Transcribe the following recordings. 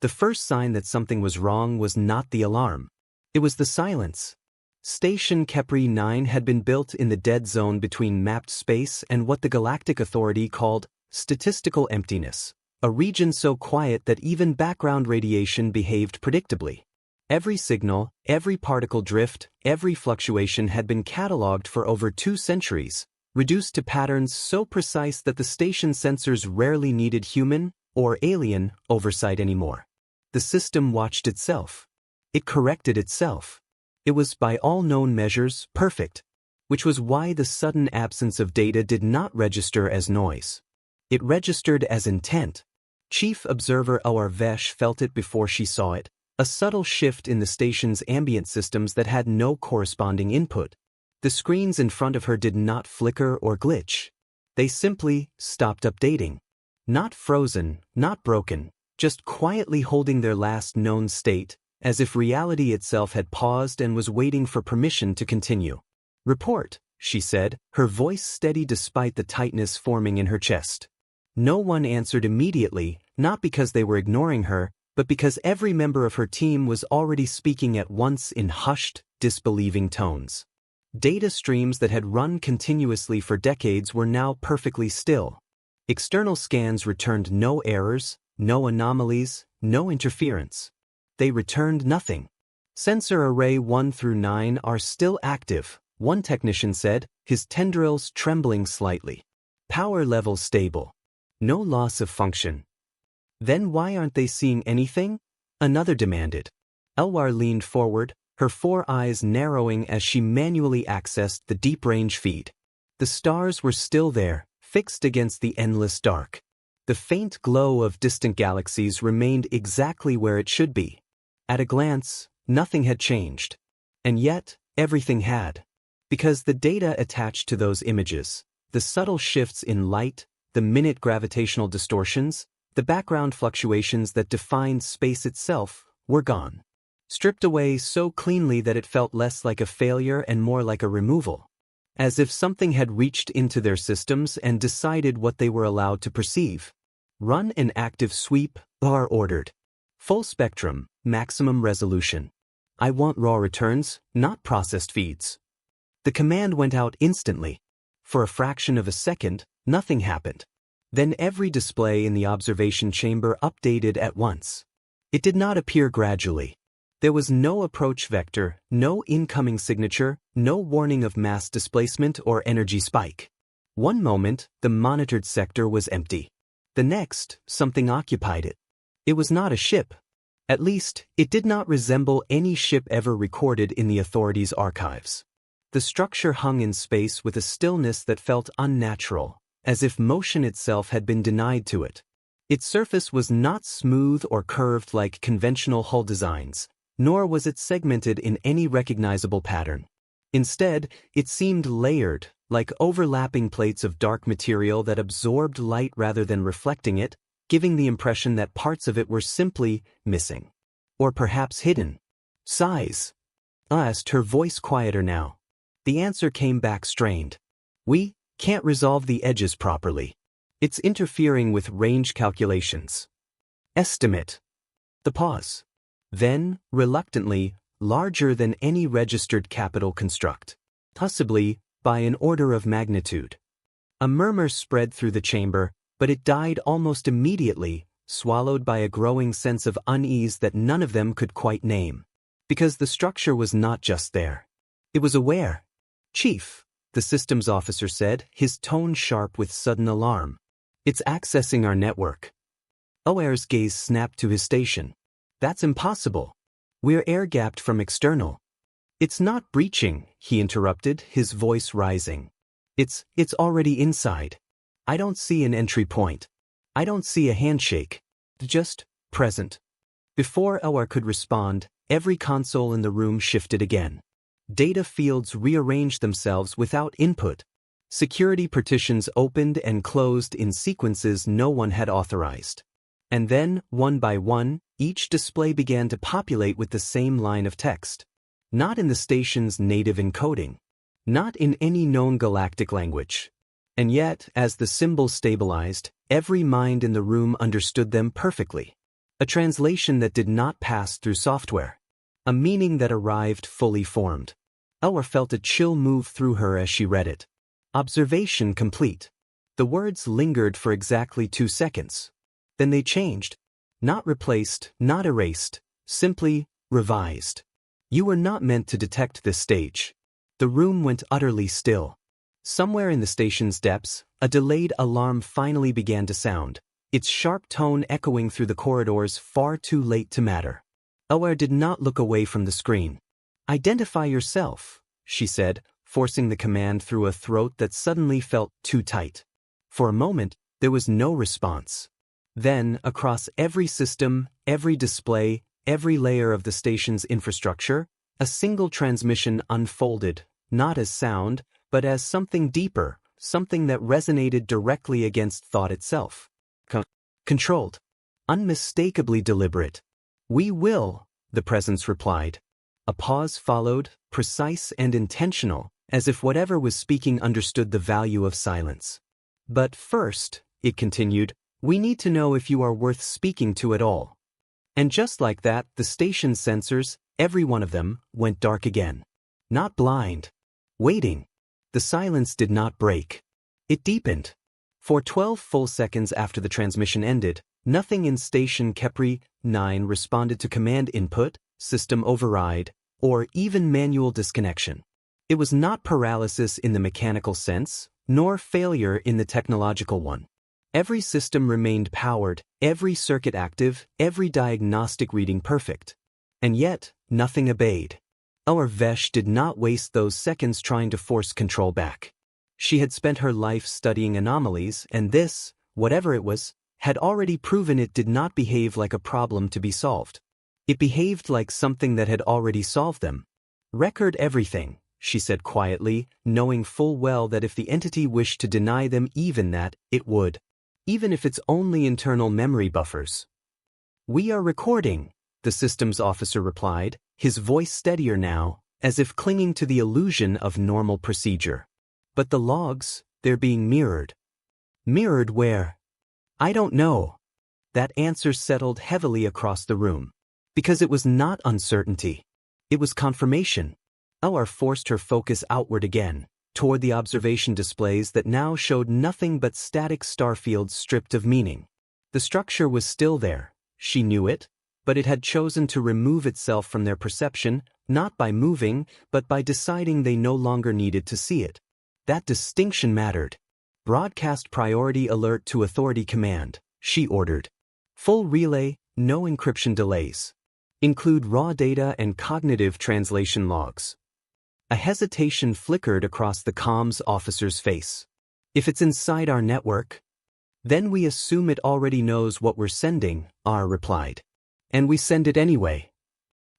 The first sign that something was wrong was not the alarm. It was the silence. Station Kepri 9 had been built in the dead zone between mapped space and what the Galactic Authority called statistical emptiness, a region so quiet that even background radiation behaved predictably. Every signal, every particle drift, every fluctuation had been catalogued for over 2 centuries, reduced to patterns so precise that the station sensors rarely needed human, or alien, oversight anymore. The system watched itself. It corrected itself. It was, by all known measures, perfect, which was why the sudden absence of data did not register as noise. It registered as intent. Chief Observer Vesh felt it before she saw it, a subtle shift in the station's ambient systems that had no corresponding input. The screens in front of her did not flicker or glitch. They simply stopped updating. Not frozen, not broken, just quietly holding their last known state, as if reality itself had paused and was waiting for permission to continue. "Report," she said, her voice steady despite the tightness forming in her chest. No one answered immediately, not because they were ignoring her, but because every member of her team was already speaking at once in hushed, disbelieving tones. Data streams that had run continuously for decades were now perfectly still. External scans returned no errors, no anomalies, no interference. They returned nothing. "Sensor Array 1 through 9 are still active," one technician said, his tendrils trembling slightly. "Power level stable. No loss of function." "Then why aren't they seeing anything?" another demanded. Elwar leaned forward, her 4 eyes narrowing as she manually accessed the deep-range feed. The stars were still there, fixed against the endless dark. The faint glow of distant galaxies remained exactly where it should be. At a glance, nothing had changed. And yet, everything had. Because the data attached to those images, the subtle shifts in light, the minute gravitational distortions, the background fluctuations that defined space itself, were gone. Stripped away so cleanly that it felt less like a failure and more like a removal. As if something had reached into their systems and decided what they were allowed to perceive. "Run an active sweep," Bar ordered. "Full spectrum, maximum resolution. I want raw returns, not processed feeds." The command went out instantly. For a fraction of a second, nothing happened. Then every display in the observation chamber updated at once. It did not appear gradually. There was no approach vector, no incoming signature, no warning of mass displacement or energy spike. One moment, the monitored sector was empty. The next, something occupied it. It was not a ship. At least, it did not resemble any ship ever recorded in the authorities' archives. The structure hung in space with a stillness that felt unnatural, as if motion itself had been denied to it. Its surface was not smooth or curved like conventional hull designs, nor was it segmented in any recognizable pattern. Instead, it seemed layered, like overlapping plates of dark material that absorbed light rather than reflecting it, giving the impression that parts of it were simply missing. Or perhaps hidden. "Size?" asked, her voice quieter now. The answer came back strained. "We can't resolve the edges properly. It's interfering with range calculations." "Estimate." The pause. Then, reluctantly, larger than any registered capital construct. Possibly, by an order of magnitude. A murmur spread through the chamber, but it died almost immediately, swallowed by a growing sense of unease that none of them could quite name. Because the structure was not just there. It was aware. "Chief," the systems officer said, his tone sharp with sudden alarm. "It's accessing our network." Oer's gaze snapped to his station. "That's impossible. We're air-gapped from external." "It's not breaching," he interrupted, his voice rising. It's already inside. I don't see an entry point. I don't see a handshake. Just present." Before Oer could respond, every console in the room shifted again. Data fields rearranged themselves without input. Security partitions opened and closed in sequences no one had authorized. And then, one by one, each display began to populate with the same line of text. Not in the station's native encoding. Not in any known galactic language. And yet, as the symbols stabilized, every mind in the room understood them perfectly. A translation that did not pass through software. A meaning that arrived fully formed. Elwar felt a chill move through her as she read it. Observation complete. The words lingered for exactly 2 seconds. Then they changed. Not replaced, not erased, simply revised. You were not meant to detect this stage. The room went utterly still. Somewhere in the station's depths, a delayed alarm finally began to sound, its sharp tone echoing through the corridors far too late to matter. Elwar did not look away from the screen. "Identify yourself," she said, forcing the command through a throat that suddenly felt too tight. For a moment, there was no response. Then, across every system, every display, every layer of the station's infrastructure, a single transmission unfolded, not as sound, but as something deeper, something that resonated directly against thought itself. Controlled. Unmistakably deliberate. "We will," the presence replied. A pause followed, precise and intentional, as if whatever was speaking understood the value of silence. "But first," it continued, "we need to know if you are worth speaking to at all." And just like that, the station's sensors, every one of them, went dark again. Not blind. Waiting. The silence did not break. It deepened. For 12 full seconds after the transmission ended, nothing in Station HFY 9 responded to command input, system override, or even manual disconnection. It was not paralysis in the mechanical sense, nor failure in the technological one. Every system remained powered, every circuit active, every diagnostic reading perfect. And yet, nothing obeyed. Elwar Vesh did not waste those seconds trying to force control back. She had spent her life studying anomalies, and this, whatever it was, had already proven it did not behave like a problem to be solved. It behaved like something that had already solved them. "Record everything," she said quietly, knowing full well that if the entity wished to deny them even that, it would. Even if it's only internal memory buffers. "We are recording," the systems officer replied, his voice steadier now, as if clinging to the illusion of normal procedure. "But the logs, they're being mirrored." "Mirrored where?" "I don't know." That answer settled heavily across the room. Because it was not uncertainty. It was confirmation. Elwar forced her focus outward again, toward the observation displays that now showed nothing but static starfields stripped of meaning. The structure was still there, she knew it, but it had chosen to remove itself from their perception, not by moving, but by deciding they no longer needed to see it. That distinction mattered. "Broadcast priority alert to authority command," she ordered. "Full relay, no encryption delays. Include raw data and cognitive translation logs." A hesitation flickered across the comms officer's face. "If it's inside our network, then we assume it already knows what we're sending," R replied. "And we send it anyway."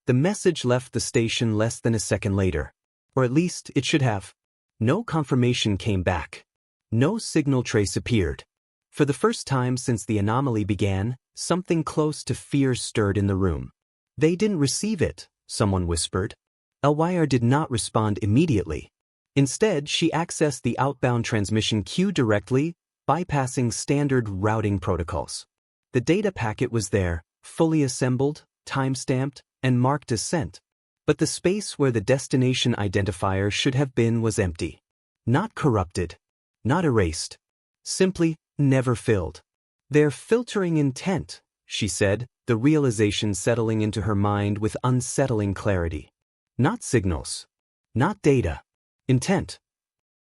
The message left the station less than a second later. Or at least, it should have. No confirmation came back. No signal trace appeared. For the first time since the anomaly began, something close to fear stirred in the room. "They didn't receive it," someone whispered. Elwar did not respond immediately. Instead, she accessed the outbound transmission queue directly, bypassing standard routing protocols. The data packet was there, fully assembled, time-stamped, and marked as sent. But the space where the destination identifier should have been was empty. Not corrupted. Not erased. Simply never filled. "They're filtering intent," she said, the realization settling into her mind with unsettling clarity. Not signals. Not data. Intent.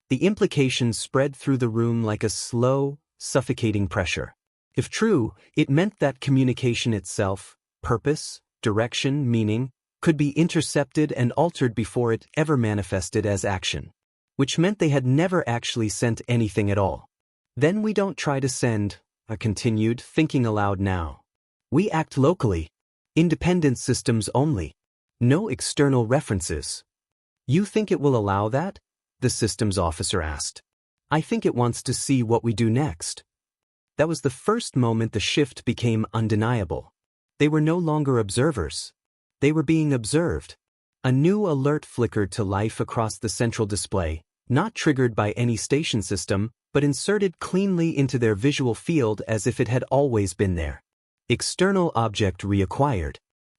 The implication spread through the room like a slow, suffocating pressure. If true, it meant that communication itself, purpose, direction, meaning, could be intercepted and altered before it ever manifested as action. Which meant they had never actually sent anything at all. "Then we don't try to send," I continued, thinking aloud now. "We act locally. Independent systems only. No external references." "You think it will allow that?" the systems officer asked. "I think it wants to see what we do next." That was the first moment the shift became undeniable. They were no longer observers. They were being observed. A new alert flickered to life across the central display, not triggered by any station system, but inserted cleanly into their visual field as if it had always been there. External object reacquired.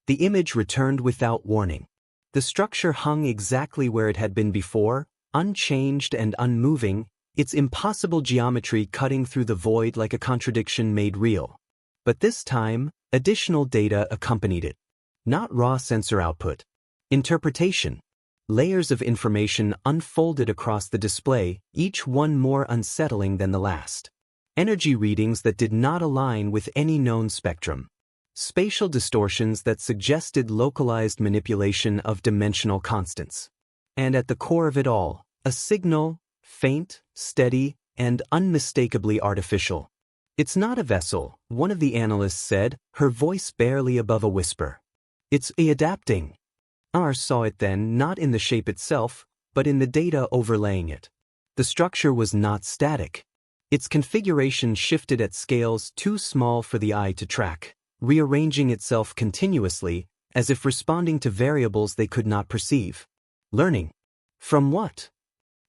The image returned without warning. The structure hung exactly where it had been before, unchanged and unmoving, its impossible geometry cutting through the void like a contradiction made real. But this time, additional data accompanied it. Not raw sensor output. Interpretation. Layers of information unfolded across the display, each one more unsettling than the last. Energy readings that did not align with any known spectrum. Spatial distortions that suggested localized manipulation of dimensional constants. And at the core of it all, a signal, faint, steady, and unmistakably artificial. "It's not a vessel," one of the analysts said, her voice barely above a whisper. "It's adapting." R saw it then, not in the shape itself, but in the data overlaying it. The structure was not static. Its configuration shifted at scales too small for the eye to track, rearranging itself continuously, as if responding to variables they could not perceive. Learning. From what?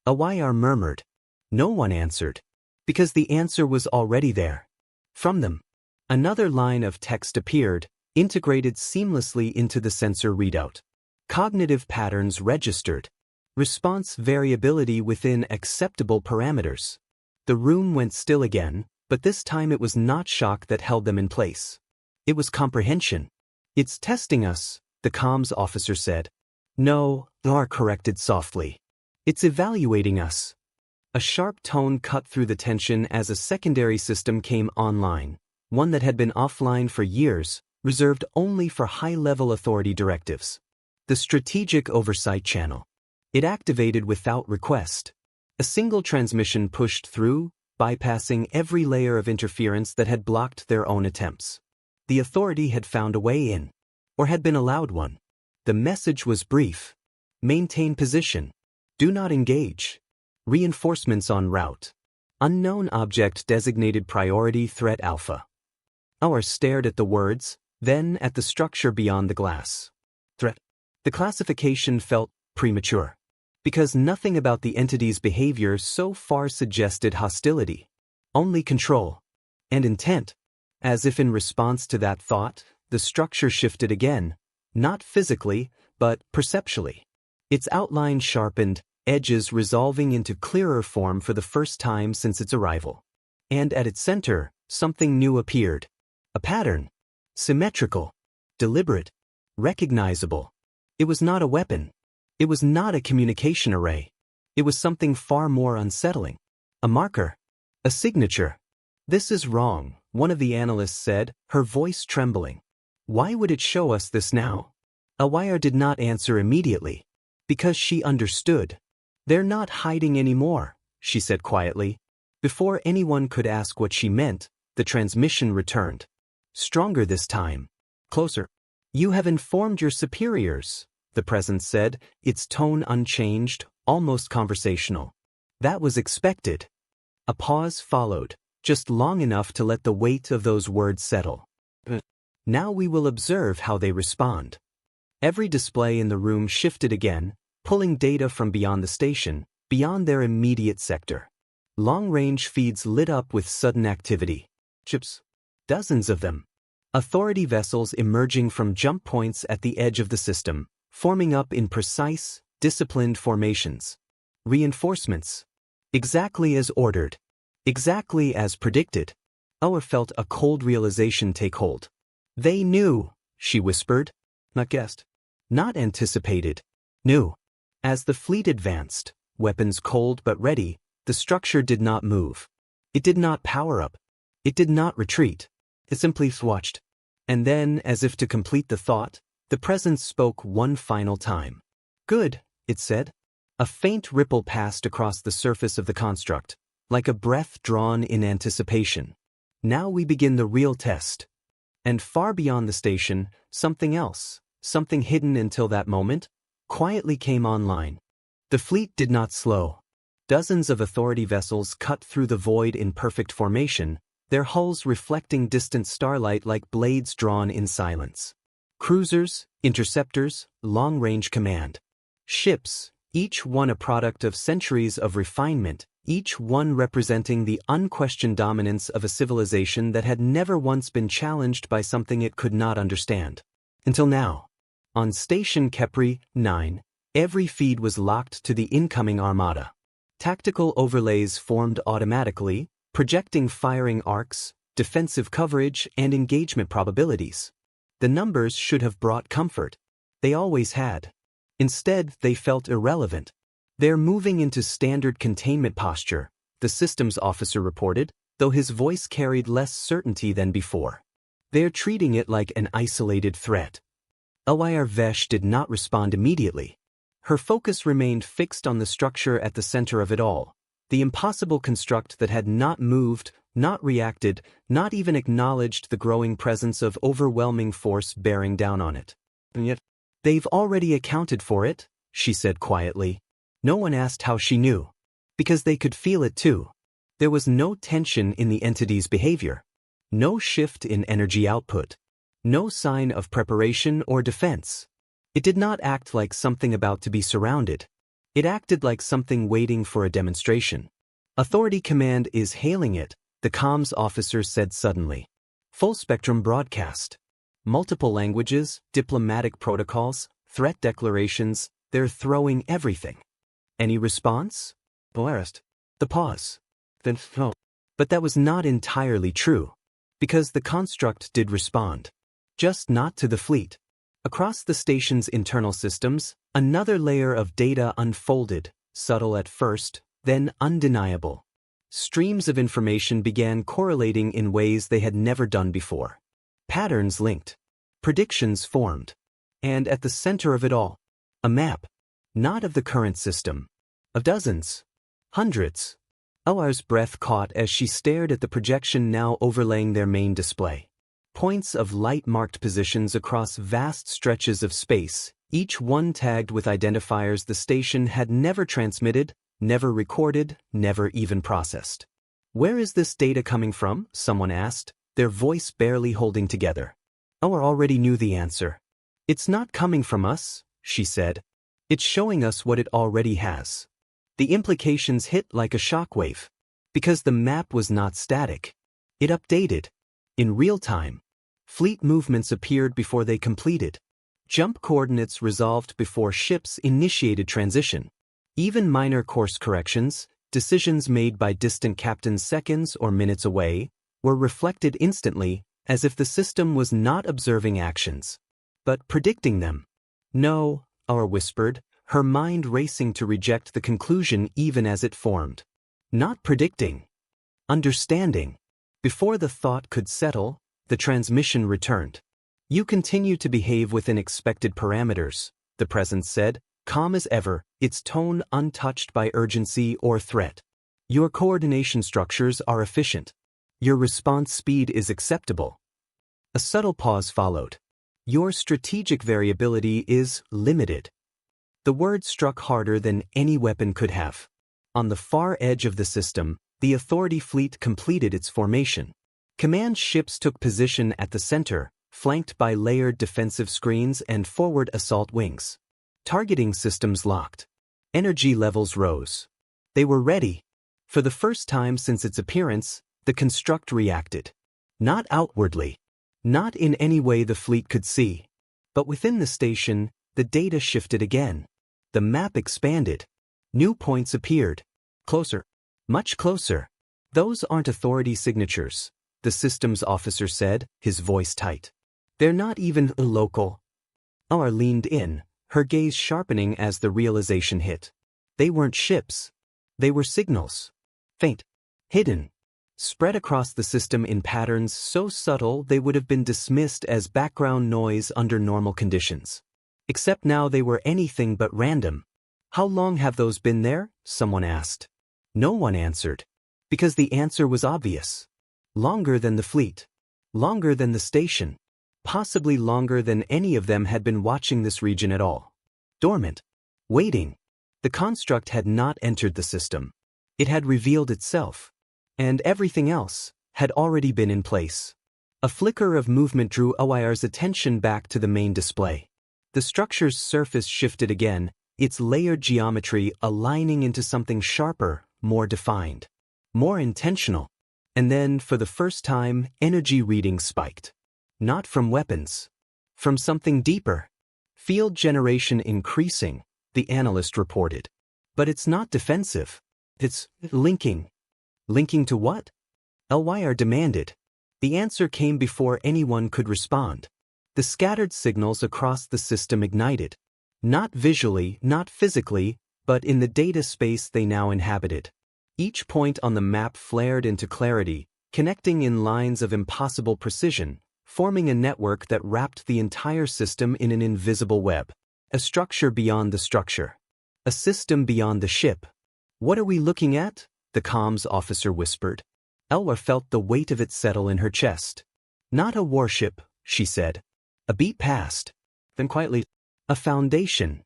HFY murmured. No one answered. Because the answer was already there. From them. Another line of text appeared, integrated seamlessly into the sensor readout. Cognitive patterns registered. Response variability within acceptable parameters. The room went still again, but this time it was not shock that held them in place. It was comprehension. "It's testing us," the comms officer said. "No," R corrected softly. "It's evaluating us." A sharp tone cut through the tension as a secondary system came online, one that had been offline for years, reserved only for high-level authority directives. The Strategic Oversight Channel. It activated without request. A single transmission pushed through, bypassing every layer of interference that had blocked their own attempts. The authority had found a way in, or had been allowed one. The message was brief. Maintain position. Do not engage. Reinforcements en route. Unknown object designated priority threat alpha. Our stared at the words, then at the structure beyond the glass. Threat. The classification felt premature. Because nothing about the entity's behavior so far suggested hostility. Only control. And intent. As if in response to that thought, the structure shifted again, not physically, but perceptually. Its outline sharpened, edges resolving into clearer form for the first time since its arrival. And at its center, something new appeared. A pattern. Symmetrical. Deliberate. Recognizable. It was not a weapon. It was not a communication array. It was something far more unsettling. A marker. A signature. "This is wrong," one of the analysts said, her voice trembling. "Why would it show us this now?" HFY did not answer immediately. Because she understood. "They're not hiding anymore," she said quietly. Before anyone could ask what she meant, the transmission returned. Stronger this time. Closer. "You have informed your superiors," the presence said, its tone unchanged, almost conversational. "That was expected." A pause followed, just long enough to let the weight of those words settle. "Now we will observe how they respond." Every display in the room shifted again, pulling data from beyond the station, beyond their immediate sector. Long-range feeds lit up with sudden activity. Chips. Dozens of them. Authority vessels emerging from jump points at the edge of the system, forming up in precise, disciplined formations. Reinforcements. Exactly as ordered. Exactly as predicted. HFY felt a cold realization take hold. "They knew," she whispered. "Not guessed. Not anticipated. Knew." As the fleet advanced, weapons cold but ready, the structure did not move. It did not power up. It did not retreat. It simply watched. And then, as if to complete the thought, the presence spoke one final time. "Good," it said. A faint ripple passed across the surface of the construct, like a breath drawn in anticipation. "Now we begin the real test." And far beyond the station, something else, something hidden until that moment, quietly came online. The fleet did not slow. Dozens of authority vessels cut through the void in perfect formation, their hulls reflecting distant starlight like blades drawn in silence. Cruisers, interceptors, long-range command. Ships, each one a product of centuries of refinement, each one representing the unquestioned dominance of a civilization that had never once been challenged by something it could not understand. Until now. On Station Kepri 9, every feed was locked to the incoming armada. Tactical overlays formed automatically, projecting firing arcs, defensive coverage, and engagement probabilities. The numbers should have brought comfort. They always had. Instead, they felt irrelevant. They're moving into standard containment posture, the systems officer reported, though his voice carried less certainty than before. They're treating it like an isolated threat. Elwire Vesh did not respond immediately. Her focus remained fixed on the structure at the center of it all, the impossible construct that had not moved, not reacted, not even acknowledged the growing presence of overwhelming force bearing down on it. And yet, they've already accounted for it, she said quietly. No one asked how she knew. Because they could feel it too. There was no tension in the entity's behavior. No shift in energy output. No sign of preparation or defense. It did not act like something about to be surrounded. It acted like something waiting for a demonstration. Authority Command is hailing it, the comms officer said suddenly. Full spectrum broadcast. Multiple languages, diplomatic protocols, threat declarations, they're throwing everything. Any response? Embarrassed. The pause. Then no. But that was not entirely true. Because the construct did respond. Just not to the fleet. Across the station's internal systems, another layer of data unfolded, subtle at first, then undeniable. Streams of information began correlating in ways they had never done before. Patterns linked. Predictions formed. And at the center of it all, a map. Not of the current system. Of dozens. Hundreds. Elwire's breath caught as she stared at the projection now overlaying their main display. Points of light marked positions across vast stretches of space, each one tagged with identifiers the station had never transmitted, never recorded, never even processed. Where is this data coming from? Someone asked, their voice barely holding together. Elwire already knew the answer. It's not coming from us, she said. It's showing us what it already has. The implications hit like a shockwave. Because the map was not static. It updated. In real time. Fleet movements appeared before they completed. Jump coordinates resolved before ships initiated transition. Even minor course corrections, decisions made by distant captains seconds or minutes away, were reflected instantly, as if the system was not observing actions, but predicting them. No, Aura whispered, her mind racing to reject the conclusion even as it formed. Not predicting. Understanding. Before the thought could settle, the transmission returned. You continue to behave within expected parameters, the presence said, calm as ever, its tone untouched by urgency or threat. Your coordination structures are efficient. Your response speed is acceptable. A subtle pause followed. Your strategic variability is limited. The word struck harder than any weapon could have. On the far edge of the system, the Authority fleet completed its formation. Command ships took position at the center, flanked by layered defensive screens and forward assault wings. Targeting systems locked. Energy levels rose. They were ready. For the first time since its appearance, the construct reacted. Not outwardly. Not in any way the fleet could see. But within the station, the data shifted again. The map expanded. New points appeared. Closer. Much closer. Those aren't Authority signatures, the systems officer said, his voice tight. They're not even local. Aura leaned in, her gaze sharpening as the realization hit. They weren't ships. They were signals. Faint. Hidden. Spread across the system in patterns so subtle they would have been dismissed as background noise under normal conditions. Except now they were anything but random. How long have those been there? Someone asked. No one answered. Because the answer was obvious. Longer than the fleet. Longer than the station. Possibly longer than any of them had been watching this region at all. Dormant. Waiting. The construct had not entered the system. It had revealed itself. And everything else had already been in place. A flicker of movement drew Elwire's attention back to the main display. The structure's surface shifted again, its layered geometry aligning into something sharper, more defined, more intentional. And then, for the first time, energy readings spiked. Not from weapons. From something deeper. Field generation increasing, the analyst reported. But it's not defensive. It's linking. Linking to what? LYR demanded. The answer came before anyone could respond. The scattered signals across the system ignited. Not visually, not physically, but in the data space they now inhabited. Each point on the map flared into clarity, connecting in lines of impossible precision, forming a network that wrapped the entire system in an invisible web. A structure beyond the structure. A system beyond the ship. What are we looking at? The comms officer whispered. Elwar felt the weight of it settle in her chest. Not a warship, she said. A beat passed. Then quietly, a foundation.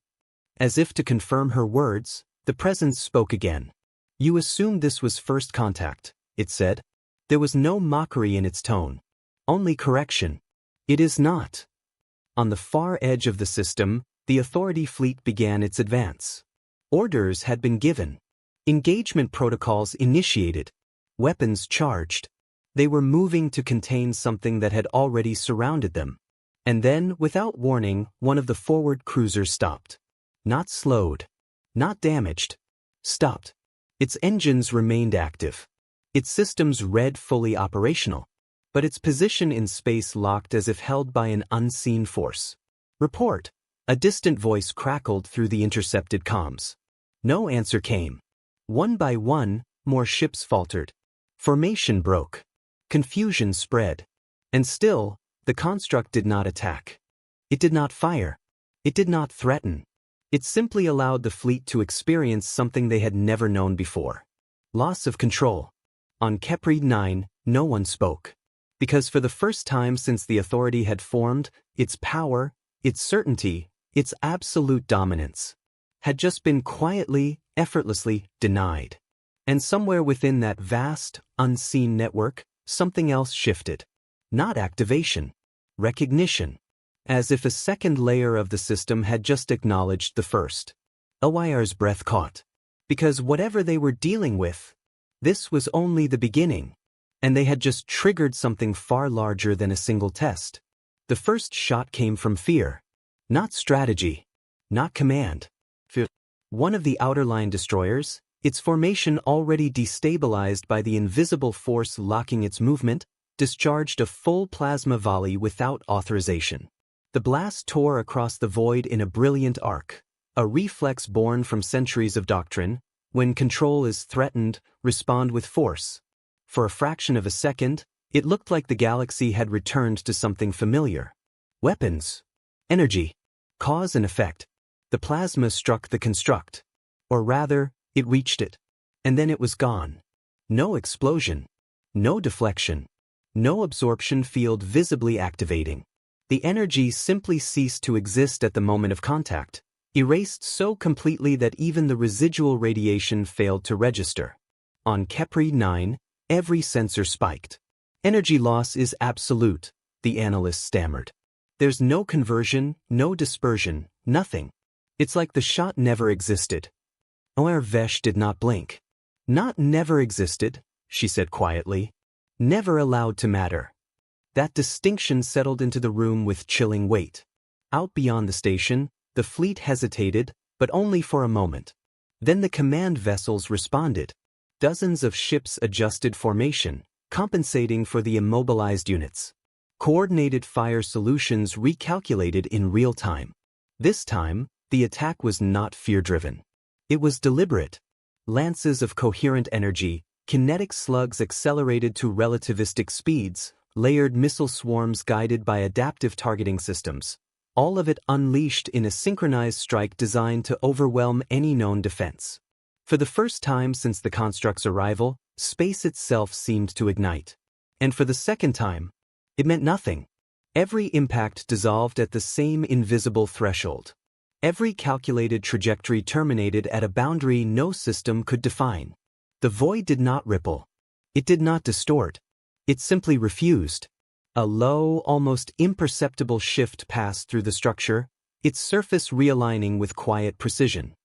As if to confirm her words, the presence spoke again. You assumed this was first contact, it said. There was no mockery in its tone. Only correction. It is not. On the far edge of the system, the Authority fleet began its advance. Orders had been given. Engagement protocols initiated. Weapons charged. They were moving to contain something that had already surrounded them. And then, without warning, one of the forward cruisers stopped. Not slowed. Not damaged. Stopped. Its engines remained active. Its systems read fully operational. But its position in space locked as if held by an unseen force. Report. A distant voice crackled through the intercepted comms. No answer came. One by one, more ships faltered. Formation broke. Confusion spread. And still, the construct did not attack. It did not fire. It did not threaten. It simply allowed the fleet to experience something they had never known before. Loss of control. On Kepri 9, no one spoke. Because for the first time since the Authority had formed, its power, its certainty, its absolute dominance, had just been quietly, effortlessly denied. And somewhere within that vast, unseen network, something else shifted. Not activation. Recognition. As if a second layer of the system had just acknowledged the first. Elwyr's breath caught. Because whatever they were dealing with, this was only the beginning. And they had just triggered something far larger than a single test. The first shot came from fear. Not strategy. Not command. Fear. One of the outer line destroyers, its formation already destabilized by the invisible force locking its movement, discharged a full plasma volley without authorization. The blast tore across the void in a brilliant arc, a reflex born from centuries of doctrine. When control is threatened, respond with force. For a fraction of a second, it looked like the galaxy had returned to something familiar. Weapons. Energy. Cause and effect. The plasma struck the construct. Or rather, it reached it. And then it was gone. No explosion. No deflection. No absorption field visibly activating. The energy simply ceased to exist at the moment of contact, erased so completely that even the residual radiation failed to register. On Kepri 9, every sensor spiked. Energy loss is absolute, the analyst stammered. There's no conversion, no dispersion, nothing. It's like the shot never existed. Vesh did not blink. Not never existed, she said quietly. Never allowed to matter. That distinction settled into the room with chilling weight. Out beyond the station, the fleet hesitated, but only for a moment. Then the command vessels responded. Dozens of ships adjusted formation, compensating for the immobilized units. Coordinated fire solutions recalculated in real time. This time, the attack was not fear-driven. It was deliberate. Lances of coherent energy, kinetic slugs accelerated to relativistic speeds, layered missile swarms guided by adaptive targeting systems, all of it unleashed in a synchronized strike designed to overwhelm any known defense. For the first time since the construct's arrival, space itself seemed to ignite. And for the second time, it meant nothing. Every impact dissolved at the same invisible threshold. Every calculated trajectory terminated at a boundary no system could define. The void did not ripple. It did not distort. It simply refused. A low, almost imperceptible shift passed through the structure, its surface realigning with quiet precision.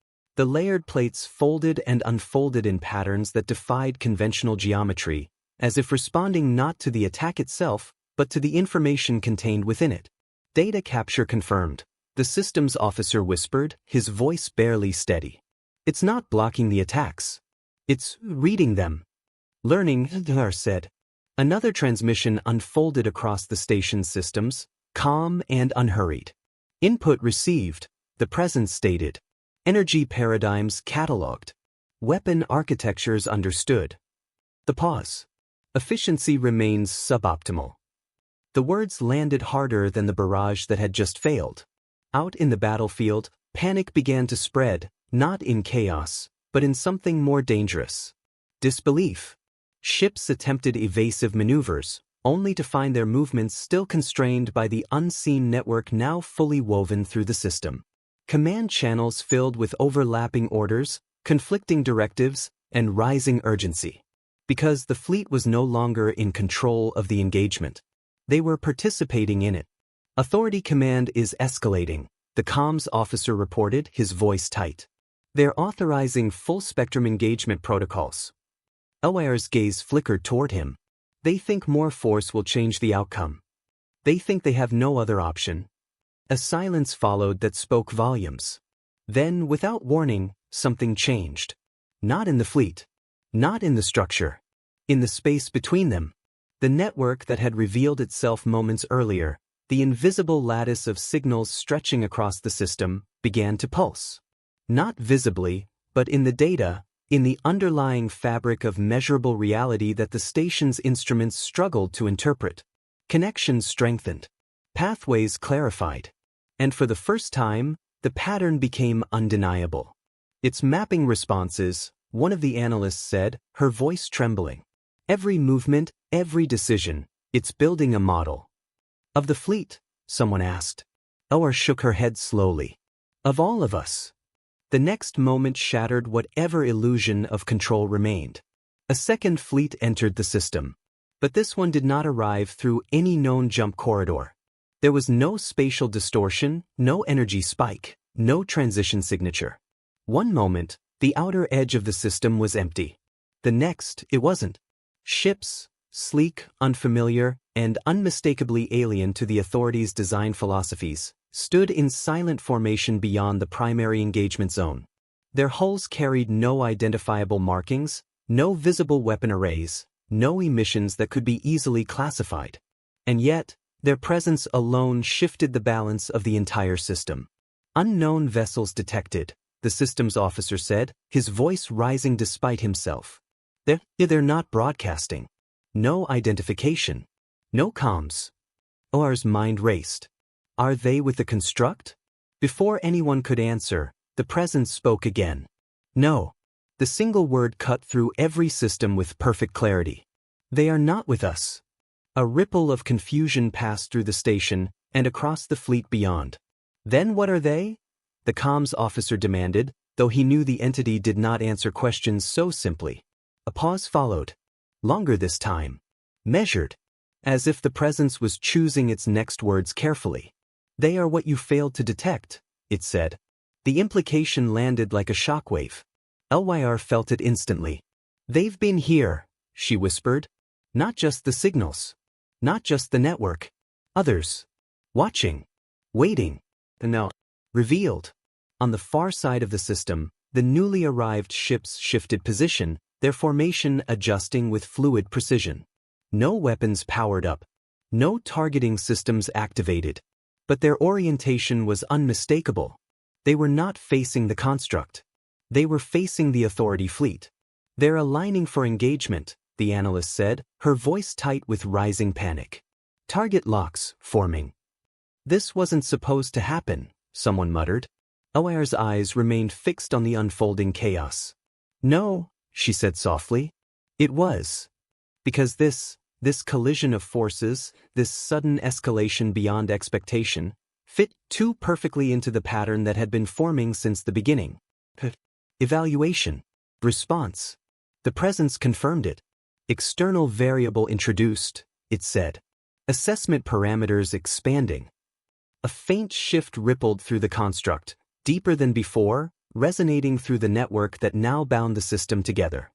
The layered plates folded and unfolded in patterns that defied conventional geometry, as if responding not to the attack itself, but to the information contained within it. Data capture confirmed, the systems officer whispered, his voice barely steady. It's not blocking the attacks. It's reading them. Learning, Dar said. Another transmission unfolded across the station's systems, calm and unhurried. Input received, the presence stated. Energy paradigms catalogued. Weapon architectures understood. The pause. Efficiency remains suboptimal. The words landed harder than the barrage that had just failed. Out in the battlefield, panic began to spread, not in chaos, but in something more dangerous. Disbelief. Ships attempted evasive maneuvers, only to find their movements still constrained by the unseen network now fully woven through the system. Command channels filled with overlapping orders, conflicting directives, and rising urgency. Because the fleet was no longer in control of the engagement. They were participating in it. Authority command is escalating, the comms officer reported, his voice tight. They're authorizing full-spectrum engagement protocols. Elwire's gaze flickered toward him. They think more force will change the outcome. They think they have no other option. A silence followed that spoke volumes. Then, without warning, something changed. Not in the fleet. Not in the structure. In the space between them. The network that had revealed itself moments earlier, the invisible lattice of signals stretching across the system, began to pulse. Not visibly, but in the data, in the underlying fabric of measurable reality that the station's instruments struggled to interpret. Connections strengthened. Pathways clarified. And for the first time, the pattern became undeniable. It's mapping responses, one of the analysts said, her voice trembling. Every movement, every decision, it's building a model. Of the fleet? Someone asked. Oar shook her head slowly. Of all of us. The next moment shattered whatever illusion of control remained. A second fleet entered the system. But this one did not arrive through any known jump corridor. There was no spatial distortion, no energy spike, no transition signature. One moment, the outer edge of the system was empty. The next, it wasn't. Ships, sleek, unfamiliar, and unmistakably alien to the authorities' design philosophies, stood in silent formation beyond the primary engagement zone. Their hulls carried no identifiable markings, no visible weapon arrays, no emissions that could be easily classified. And yet, their presence alone shifted the balance of the entire system. Unknown vessels detected, the systems officer said, his voice rising despite himself. They're not broadcasting. No identification. No comms. Oar's mind raced. Are they with the construct? Before anyone could answer, the presence spoke again. No. The single word cut through every system with perfect clarity. They are not with us. A ripple of confusion passed through the station and across the fleet beyond. Then what are they? The comms officer demanded, though he knew the entity did not answer questions so simply. A pause followed. Longer this time. Measured. As if the presence was choosing its next words carefully. They are what you failed to detect, it said. The implication landed like a shockwave. Elwire felt it instantly. They've been here, she whispered. Not just the signals. Not just the network. Others. Watching. Waiting. And now. Revealed. On the far side of the system, the newly arrived ships shifted position, their formation adjusting with fluid precision. No weapons powered up. No targeting systems activated. But their orientation was unmistakable. They were not facing the construct. They were facing the authority fleet. They're aligning for engagement, the analyst said, her voice tight with rising panic. Target locks forming. This wasn't supposed to happen, someone muttered. Elwire's eyes remained fixed on the unfolding chaos. No, she said softly. It was. Because this collision of forces, this sudden escalation beyond expectation, fit too perfectly into the pattern that had been forming since the beginning. Evaluation. Response. The presence confirmed it. External variable introduced, it said. Assessment parameters expanding. A faint shift rippled through the construct, deeper than before, resonating through the network that now bound the system together.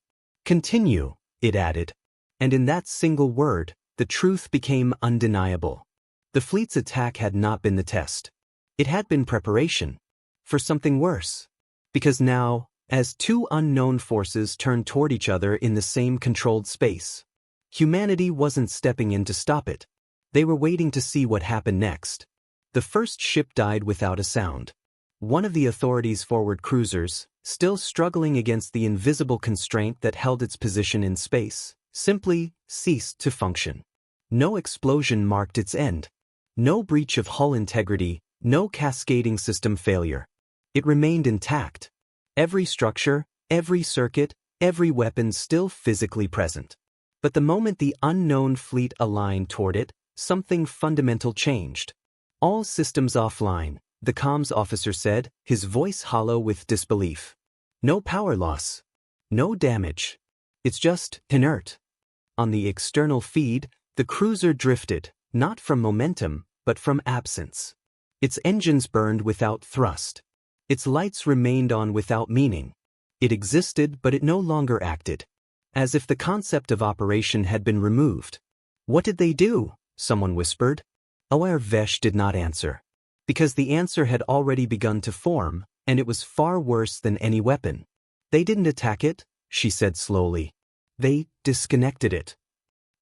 Continue, it added. And in that single word, the truth became undeniable. The fleet's attack had not been the test. It had been preparation for something worse. Because now, as two unknown forces turned toward each other in the same controlled space, humanity wasn't stepping in to stop it. They were waiting to see what happened next. The first ship died without a sound. One of the Authority's forward cruisers, still struggling against the invisible constraint that held its position in space, simply ceased to function. No explosion marked its end. No breach of hull integrity, no cascading system failure. It remained intact. Every structure, every circuit, every weapon still physically present. But the moment the unknown fleet aligned toward it, something fundamental changed. All systems offline, the comms officer said, his voice hollow with disbelief. No power loss. No damage. It's just inert. On the external feed, the cruiser drifted, not from momentum, but from absence. Its engines burned without thrust. Its lights remained on without meaning. It existed, but it no longer acted. As if the concept of operation had been removed. What did they do? Someone whispered. Vesh did not answer. Because the answer had already begun to form, and it was far worse than any weapon. They didn't attack it, she said slowly. They disconnected it.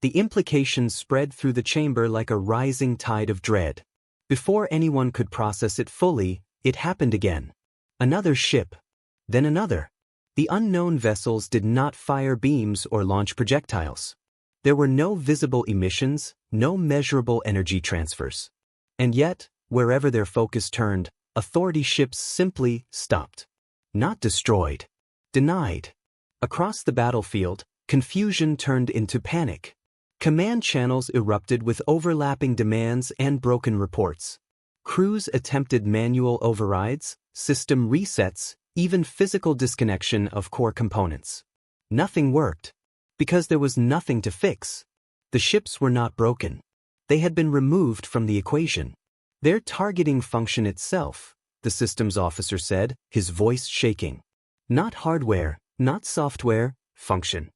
The implications spread through the chamber like a rising tide of dread. Before anyone could process it fully, it happened again. Another ship. Then another. The unknown vessels did not fire beams or launch projectiles. There were no visible emissions, no measurable energy transfers. And yet, wherever their focus turned, Authority ships simply stopped. Not destroyed. Denied. Across the battlefield, confusion turned into panic. Command channels erupted with overlapping demands and broken reports. Crews attempted manual overrides, system resets, even physical disconnection of core components. Nothing worked. Because there was nothing to fix. The ships were not broken. They had been removed from the equation. Their targeting function itself, the systems officer said, his voice shaking. Not hardware, not software, function.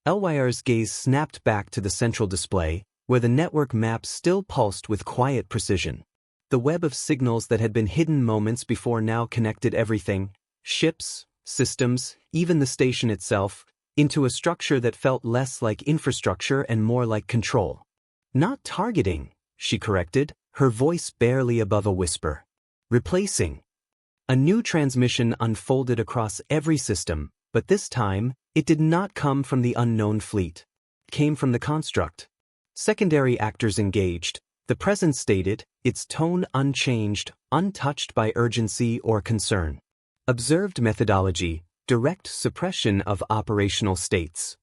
Elwire's gaze snapped back to the central display, where the network map still pulsed with quiet precision. The web of signals that had been hidden moments before now connected everything, ships, systems, even the station itself, into a structure that felt less like infrastructure and more like control. Not targeting, she corrected, her voice barely above a whisper. Replacing. A new transmission unfolded across every system, but this time, it did not come from the unknown fleet. It came from the construct. Secondary actors engaged, the presence stated, its tone unchanged, untouched by urgency or concern. Observed methodology, direct suppression of operational states.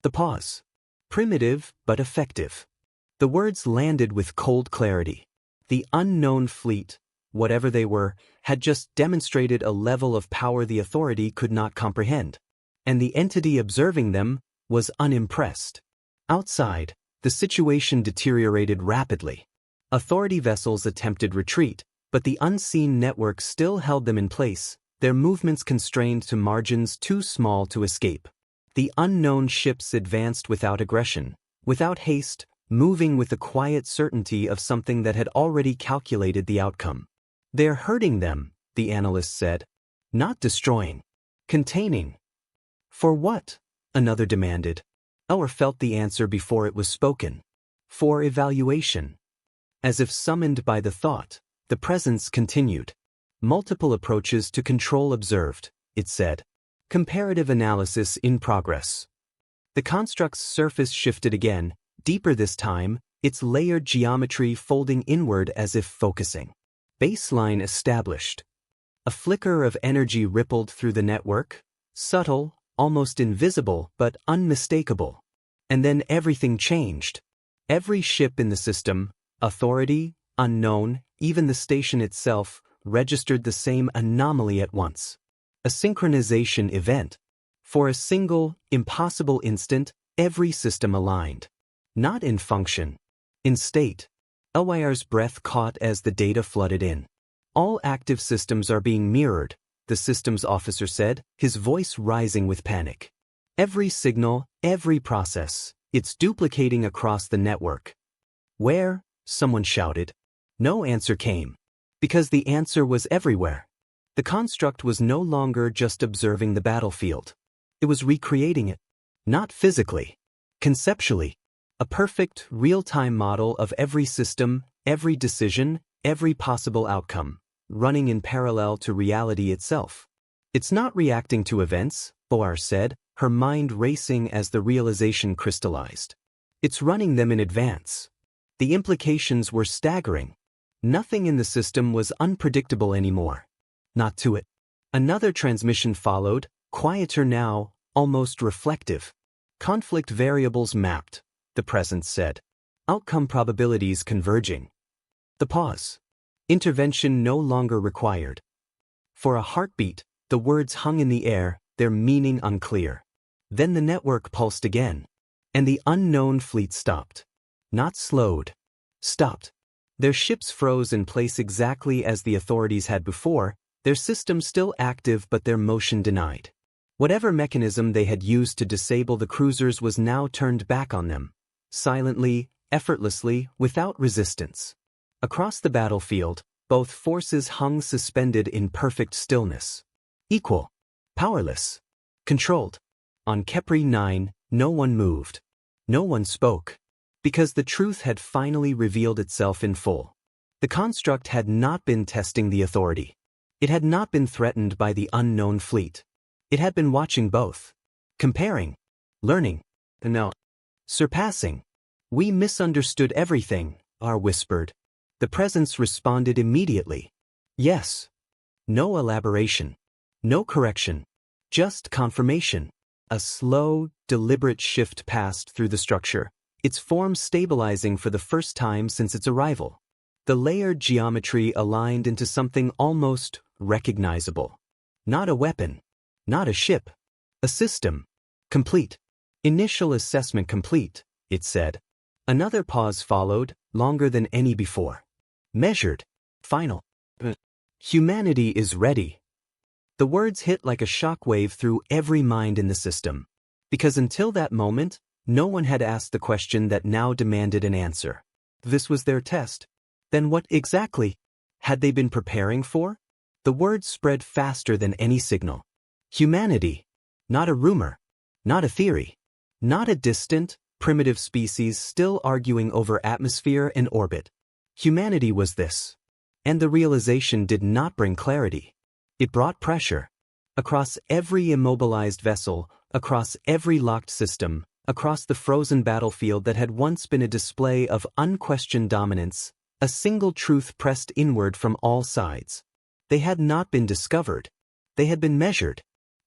The pause. Primitive but effective. The words landed with cold clarity. The unknown fleet, whatever they were, had just demonstrated a level of power the Authority could not comprehend. And the entity observing them was unimpressed. Outside, the situation deteriorated rapidly. Authority vessels attempted retreat, but the unseen network still held them in place, their movements constrained to margins too small to escape. The unknown ships advanced without aggression, without haste, moving with the quiet certainty of something that had already calculated the outcome. They're hurting them, the analyst said. Not destroying. Containing. For what? Another demanded. Or felt the answer before it was spoken. For evaluation. As if summoned by the thought, the presence continued. Multiple approaches to control observed, it said. Comparative analysis in progress. The construct's surface shifted again, deeper this time, its layered geometry folding inward as if focusing. Baseline established. A flicker of energy rippled through the network, subtle, almost invisible, but unmistakable. And then everything changed. Every ship in the system, Authority, unknown, even the station itself, registered the same anomaly at once. A synchronization event. For a single, impossible instant, every system aligned. Not in function. In state. Elwire's breath caught as the data flooded in. All active systems are being mirrored, the systems officer said, his voice rising with panic. Every signal, every process, it's duplicating across the network. Where? Someone shouted. No answer came. Because the answer was everywhere. The construct was no longer just observing the battlefield. It was recreating it. Not physically. Conceptually. A perfect, real-time model of every system, every decision, every possible outcome, running in parallel to reality itself. It's not reacting to events, Boar said, her mind racing as the realization crystallized. It's running them in advance. The implications were staggering. Nothing in the system was unpredictable anymore. Not to it. Another transmission followed, quieter now, almost reflective. Conflict variables mapped, the presence said. Outcome probabilities converging. The pause. Intervention no longer required. For a heartbeat, the words hung in the air, their meaning unclear. Then the network pulsed again. And the unknown fleet stopped. Not slowed. Stopped. Their ships froze in place exactly as the authorities had before, their system still active but their motion denied. Whatever mechanism they had used to disable the cruisers was now turned back on them. Silently, effortlessly, without resistance. Across the battlefield, both forces hung suspended in perfect stillness. Equal. Powerless. Controlled. On Kepri 9, no one moved. No one spoke. Because the truth had finally revealed itself in full. The construct had not been testing the authority. It had not been threatened by the unknown fleet. It had been watching both. Comparing. Learning. No. Surpassing. We misunderstood everything, R whispered. The presence responded immediately. Yes. No elaboration. No correction. Just confirmation. A slow, deliberate shift passed through the structure, its form stabilizing for the first time since its arrival. The layered geometry aligned into something almost recognizable. Not a weapon. Not a ship. A system. Complete. Initial assessment complete, it said. Another pause followed, longer than any before. Measured. Final. Humanity is ready. The words hit like a shockwave through every mind in the system. Because until that moment, no one had asked the question that now demanded an answer. This was their test. Then what exactly had they been preparing for? The words spread faster than any signal. Humanity. Not a rumor. Not a theory. Not a distant, primitive species still arguing over atmosphere and orbit. Humanity was this. And the realization did not bring clarity. It brought pressure. Across every immobilized vessel, across every locked system, across the frozen battlefield that had once been a display of unquestioned dominance, a single truth pressed inward from all sides. They had not been discovered. They had been measured.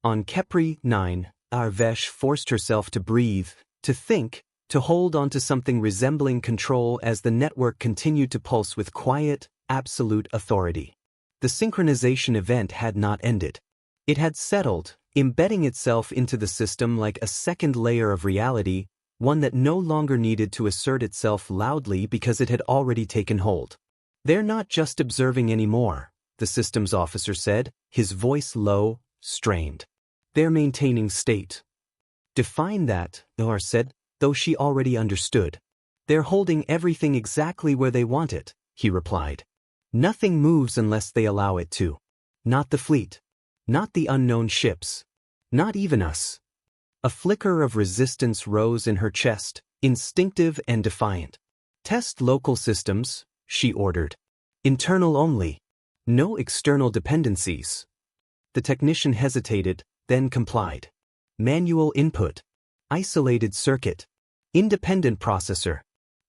On Kepri 9, Arvesh forced herself to breathe, to think, to hold on to something resembling control as the network continued to pulse with quiet, absolute authority. The synchronization event had not ended. It had settled, embedding itself into the system like a second layer of reality, one that no longer needed to assert itself loudly because it had already taken hold. They're not just observing anymore, the systems officer said, his voice low, strained. They're maintaining state. Define that, Noor said, though she already understood. They're holding everything exactly where they want it, he replied. Nothing moves unless they allow it to. Not the fleet. Not the unknown ships. Not even us. A flicker of resistance rose in her chest, instinctive and defiant. Test local systems, she ordered. Internal only. No external dependencies. The technician hesitated, then complied. Manual input. Isolated circuit. Independent processor.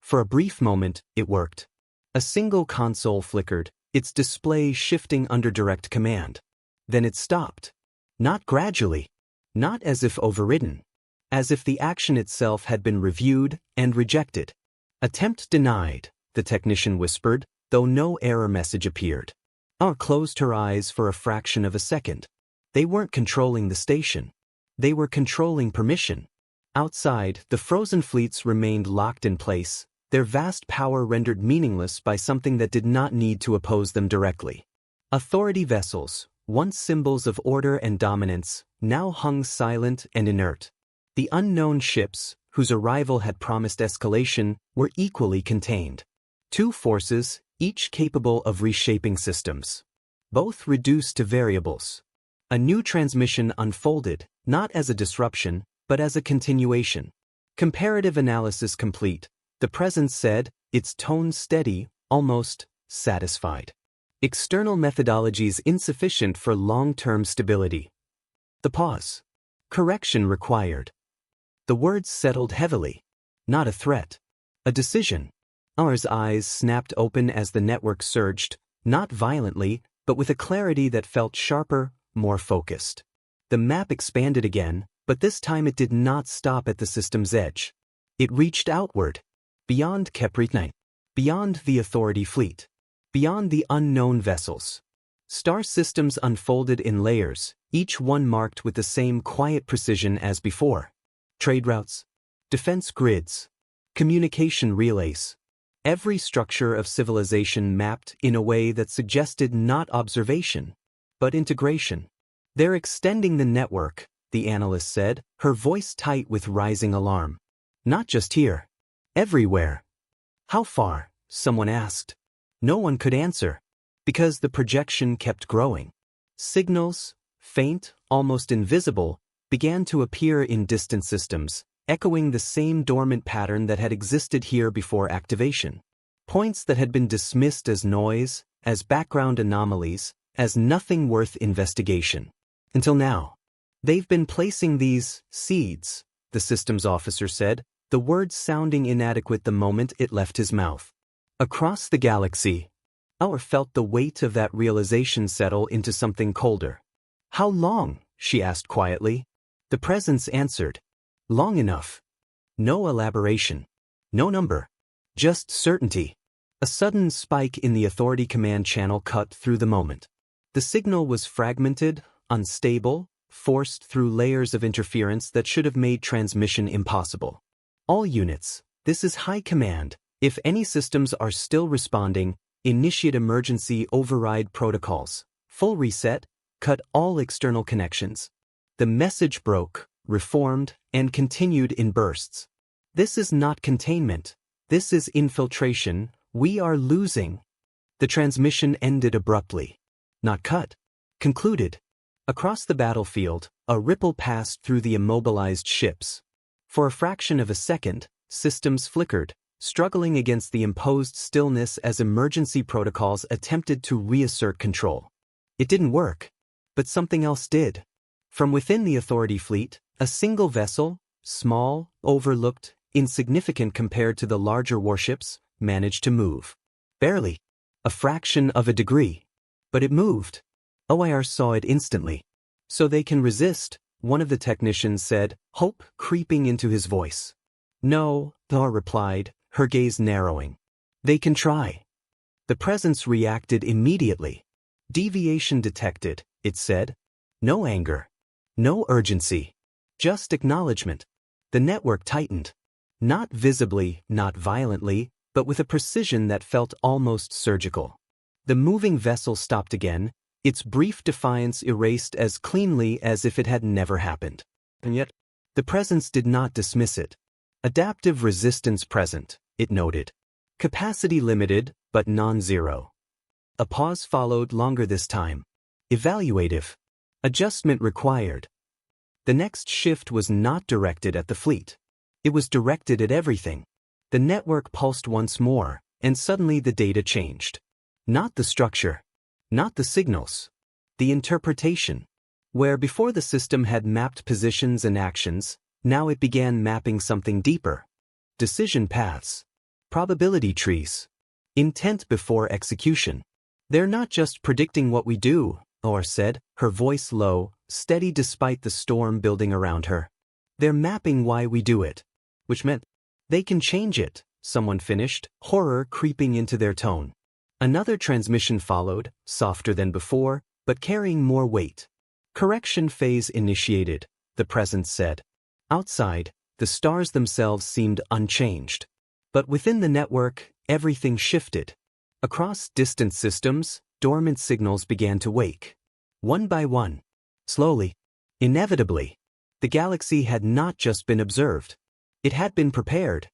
For a brief moment, it worked. A single console flickered, its display shifting under direct command. Then it stopped. Not gradually. Not as if overridden. As if the action itself had been reviewed and rejected. Attempt denied, the technician whispered, though no error message appeared. Our closed her eyes for a fraction of a second. They weren't controlling the station. They were controlling permission. Outside, the frozen fleets remained locked in place, their vast power rendered meaningless by something that did not need to oppose them directly. Authority vessels, once symbols of order and dominance, now hung silent and inert. The unknown ships, whose arrival had promised escalation, were equally contained. Two forces, each capable of reshaping systems. Both reduced to variables. A new transmission unfolded, not as a disruption, but as a continuation. Comparative analysis complete, the presence said, its tone steady, almost satisfied. External methodologies insufficient for long-term stability. The pause. Correction required. The words settled heavily. Not a threat. A decision. Our eyes snapped open as the network surged, not violently, but with a clarity that felt sharper, more focused. The map expanded again, but this time it did not stop at the system's edge. It reached outward, beyond Kepri 9, beyond the Authority fleet, beyond the unknown vessels. Star systems unfolded in layers, each one marked with the same quiet precision as before. Trade routes, defense grids, communication relays. Every structure of civilization mapped in a way that suggested not observation, but integration. They're extending the network, the analyst said, her voice tight with rising alarm. Not just here. Everywhere. How far? Someone asked. No one could answer, because the projection kept growing. Signals, faint, almost invisible, began to appear in distant systems, echoing the same dormant pattern that had existed here before activation. Points that had been dismissed as noise, as background anomalies, as nothing worth investigation. Until now. They've been placing these seeds, the systems officer said, the words sounding inadequate the moment it left his mouth. Across the galaxy, our felt the weight of that realization settle into something colder. How long? She asked quietly. The presence answered. Long enough. No elaboration. No number. Just certainty. A sudden spike in the Authority command channel cut through the moment. The signal was fragmented, unstable, forced through layers of interference that should have made transmission impossible. All units, this is high command. If any systems are still responding, initiate emergency override protocols. Full reset, cut all external connections. The message broke, reformed, and continued in bursts. This is not containment. This is infiltration. We are losing. The transmission ended abruptly. Not cut. Concluded. Across the battlefield, a ripple passed through the immobilized ships. For a fraction of a second, systems flickered, struggling against the imposed stillness as emergency protocols attempted to reassert control. It didn't work. But something else did. From within the Authority fleet, a single vessel, small, overlooked, insignificant compared to the larger warships, managed to move. Barely. A fraction of a degree. But it moved. OIR saw it instantly. So they can resist, one of the technicians said, hope creeping into his voice. No, Thor replied, her gaze narrowing. They can try. The presence reacted immediately. Deviation detected, it said. No anger. No urgency. Just acknowledgement. The network tightened. Not visibly, not violently, but with a precision that felt almost surgical. The moving vessel stopped again, its brief defiance erased as cleanly as if it had never happened. And yet, the presence did not dismiss it. Adaptive resistance present, it noted. Capacity limited, but non-zero. A pause followed, longer this time. Evaluative. Adjustment required. The next shift was not directed at the fleet. It was directed at everything. The network pulsed once more, and suddenly the data changed. Not the structure. Not the signals. The interpretation. Where before the system had mapped positions and actions, now it began mapping something deeper. Decision paths. Probability trees. Intent before execution. They're not just predicting what we do, Or said, her voice low, steady despite the storm building around her. They're mapping why we do it. Which meant, they can change it, someone finished, horror creeping into their tone. Another transmission followed, softer than before, but carrying more weight. Correction phase initiated, the presence said. Outside, the stars themselves seemed unchanged. But within the network, everything shifted. Across distant systems, dormant signals began to wake. One by one. Slowly. Inevitably. The galaxy had not just been observed. It had been prepared.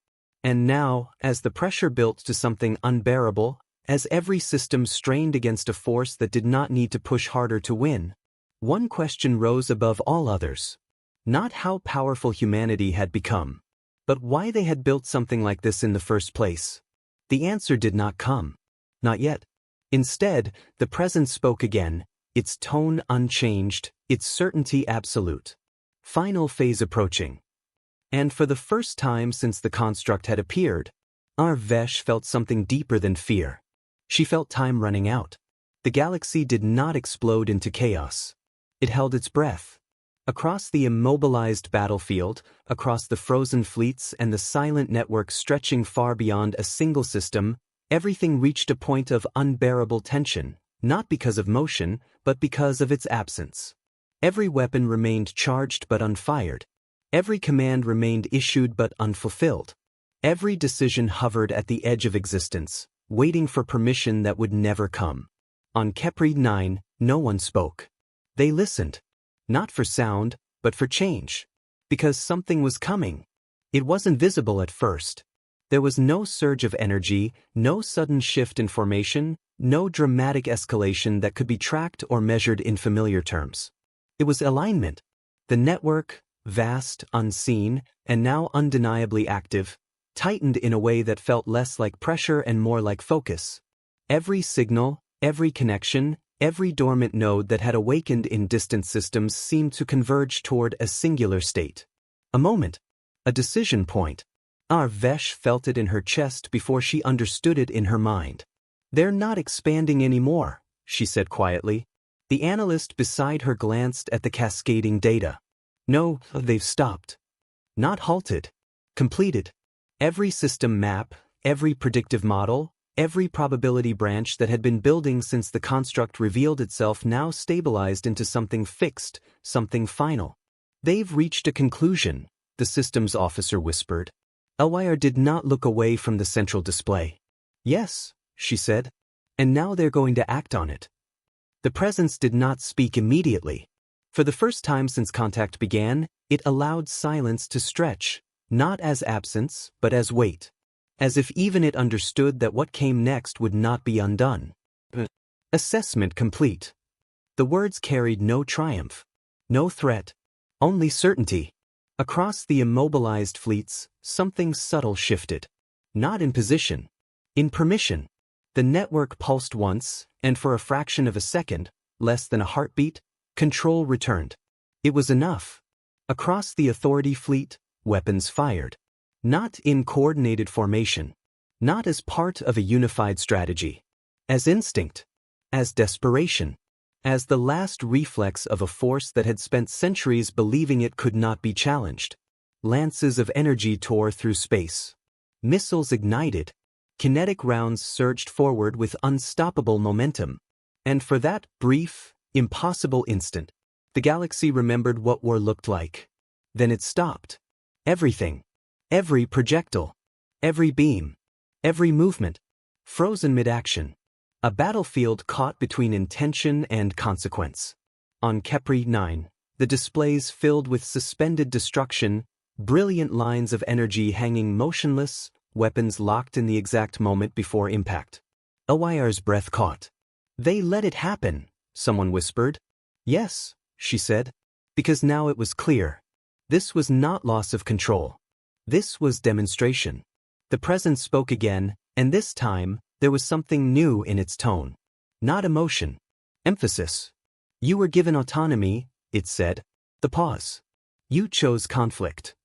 And now, as the pressure built to something unbearable, as every system strained against a force that did not need to push harder to win, one question rose above all others. Not how powerful humanity had become, but why they had built something like this in the first place. The answer did not come. Not yet. Instead, the presence spoke again, its tone unchanged, its certainty absolute. Final phase approaching. And for the first time since the construct had appeared, our Vesh felt something deeper than fear. She felt time running out. The galaxy did not explode into chaos. It held its breath. Across the immobilized battlefield, across the frozen fleets and the silent network stretching far beyond a single system, everything reached a point of unbearable tension, not because of motion, but because of its absence. Every weapon remained charged but unfired. Every command remained issued but unfulfilled. Every decision hovered at the edge of existence, waiting for permission that would never come. On Khepri 9, no one spoke. They listened. Not for sound, but for change. Because something was coming. It wasn't visible at first. There was no surge of energy, no sudden shift in formation, no dramatic escalation that could be tracked or measured in familiar terms. It was alignment. The network, vast, unseen, and now undeniably active, tightened in a way that felt less like pressure and more like focus. Every signal, every connection, every dormant node that had awakened in distant systems seemed to converge toward a singular state. A moment. A decision point. Our Vesh felt it in her chest before she understood it in her mind. "They're not expanding anymore," she said quietly. The analyst beside her glanced at the cascading data. "No, they've stopped. Not halted. Completed. Every system map, every predictive model, every probability branch that had been building since the construct revealed itself now stabilized into something fixed, something final. They've reached a conclusion," the systems officer whispered. Elwire did not look away from the central display. "Yes," she said. "And now they're going to act on it." The presence did not speak immediately. For the first time since contact began, it allowed silence to stretch, not as absence, but as weight. As if even it understood that what came next would not be undone. Assessment complete. The words carried no triumph, no threat, only certainty. Across the immobilized fleets, something subtle shifted. Not in position, in permission. The network pulsed once, and for a fraction of a second, less than a heartbeat, control returned. It was enough. Across the Authority fleet, weapons fired. Not in coordinated formation. Not as part of a unified strategy. As instinct. As desperation. As the last reflex of a force that had spent centuries believing it could not be challenged. Lances of energy tore through space. Missiles ignited. Kinetic rounds surged forward with unstoppable momentum. And for that brief, impossible instant, the galaxy remembered what war looked like. Then it stopped. Everything. Every projectile. Every beam. Every movement. Frozen mid-action. A battlefield caught between intention and consequence. On Khepri 9, the displays filled with suspended destruction, brilliant lines of energy hanging motionless, weapons locked in the exact moment before impact. Elwire's breath caught. "They let it happen," someone whispered. "Yes," she said, because now it was clear. This was not loss of control. This was demonstration. The presence spoke again, and this time, there was something new in its tone. Not emotion. Emphasis. "You were given autonomy," it said. The pause. "You chose conflict."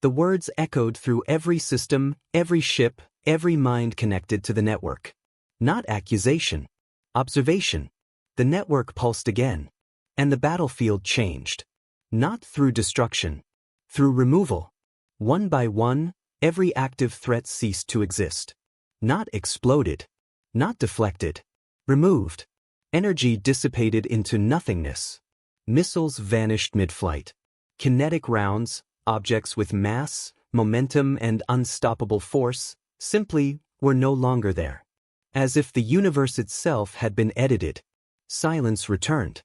The words echoed through every system, every ship, every mind connected to the network. Not accusation. Observation. The network pulsed again. And the battlefield changed. Not through destruction. Through removal. One by one, every active threat ceased to exist. Not exploded. Not deflected. Removed. Energy dissipated into nothingness. Missiles vanished mid-flight. Kinetic rounds, objects with mass, momentum, and unstoppable force, simply were no longer there. As if the universe itself had been edited. Silence returned.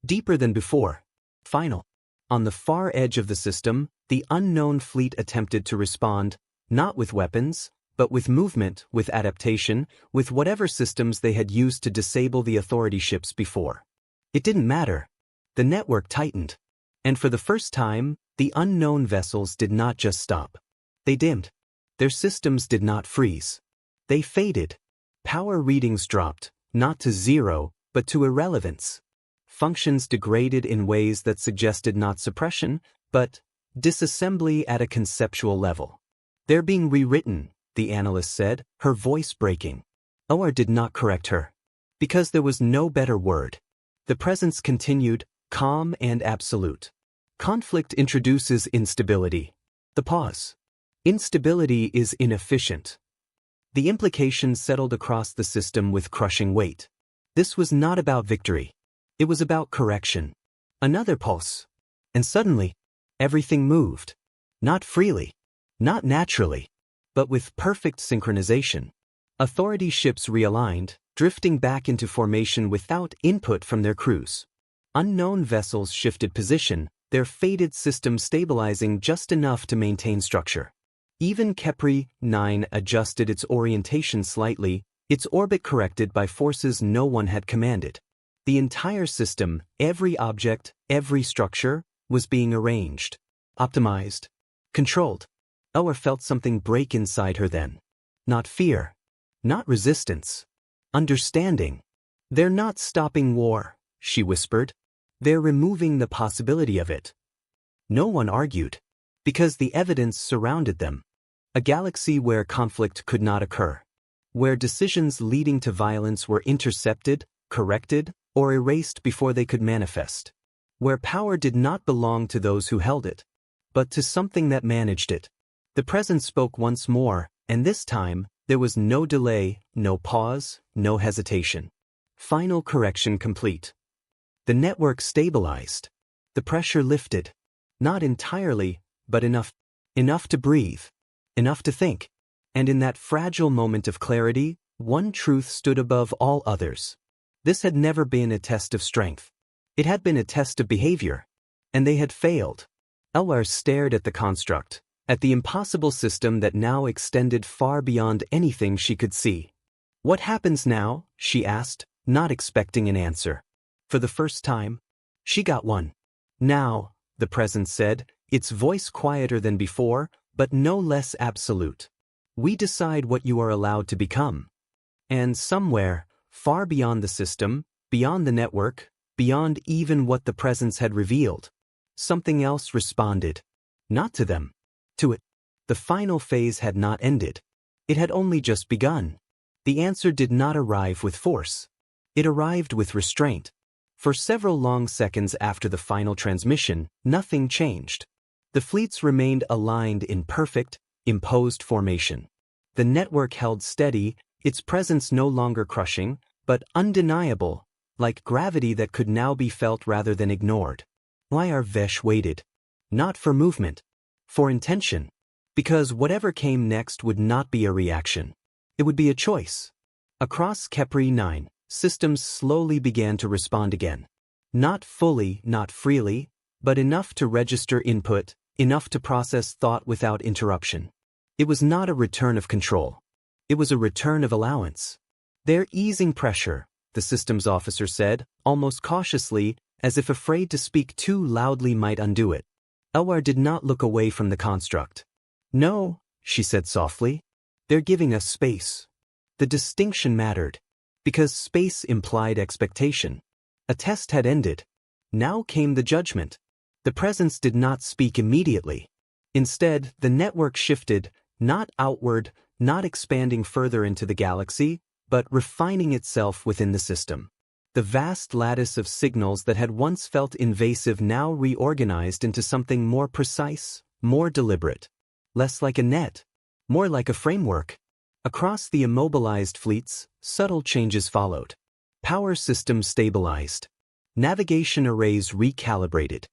deeper than before. Final. On the far edge of the system, the unknown fleet attempted to respond, not with weapons, but with movement, with adaptation, with whatever systems they had used to disable the authority ships before. It didn't matter. The network tightened. And for the first time, the unknown vessels did not just stop. They dimmed. Their systems did not freeze. They faded. Power readings dropped, not to zero, but to irrelevance. Functions degraded in ways that suggested not suppression, but disassembly at a conceptual level. They're being rewritten, the analyst said, her voice breaking. OR did not correct her. Because there was no better word. The presence continued, calm and absolute. Conflict introduces instability. The pause. Instability is inefficient. The implications settled across the system with crushing weight. This was not about victory. It was about correction. Another pulse. And suddenly, everything moved. Not freely. Not naturally. But with perfect synchronization. Authority ships realigned, drifting back into formation without input from their crews. Unknown vessels shifted position, their faded system stabilizing just enough to maintain structure. Even Kepri 9 adjusted its orientation slightly, its orbit corrected by forces no one had commanded. The entire system, every object, every structure, was being arranged, optimized, controlled. OR felt something break inside her then. Not fear. Not resistance. Understanding. They're not stopping war, she whispered. They're removing the possibility of it. No one argued. Because the evidence surrounded them. A galaxy where conflict could not occur. Where decisions leading to violence were intercepted, corrected, or erased before they could manifest. Where power did not belong to those who held it, but to something that managed it. The presence spoke once more, and this time, there was no delay, no pause, no hesitation. Final correction complete. The network stabilized. The pressure lifted. Not entirely, but enough. Enough to breathe. Enough to think. And in that fragile moment of clarity, one truth stood above all others. This had never been a test of strength. It had been a test of behavior. And they had failed. Elwar stared at the construct, at the impossible system that now extended far beyond anything she could see. What happens now? She asked, not expecting an answer. For the first time, she got one. Now, the presence said, its voice quieter than before, but no less absolute. We decide what you are allowed to become. And somewhere, far beyond the system, beyond the network, beyond even what the presence had revealed, something else responded. Not to them. To it. The final phase had not ended. It had only just begun. The answer did not arrive with force. It arrived with restraint. For several long seconds after the final transmission, nothing changed. The fleets remained aligned in perfect, imposed formation. The network held steady, its presence no longer crushing, but undeniable, like gravity that could now be felt rather than ignored. Lyar Vesh waited. Not for movement. For intention. Because whatever came next would not be a reaction. It would be a choice. Across Kepri 9, systems slowly began to respond again. Not fully, not freely, but enough to register input, enough to process thought without interruption. It was not a return of control. It was a return of allowance. They're easing pressure, the systems officer said, almost cautiously, as if afraid to speak too loudly might undo it. Elwar did not look away from the construct. No, she said softly. They're giving us space. The distinction mattered. Because space implied expectation. A test had ended. Now came the judgment. The presence did not speak immediately. Instead, the network shifted, not outward, not expanding further into the galaxy, but refining itself within the system. The vast lattice of signals that had once felt invasive now reorganized into something more precise, more deliberate. Less like a net, more like a framework. Across the immobilized fleets, subtle changes followed. Power systems stabilized. Navigation arrays recalibrated.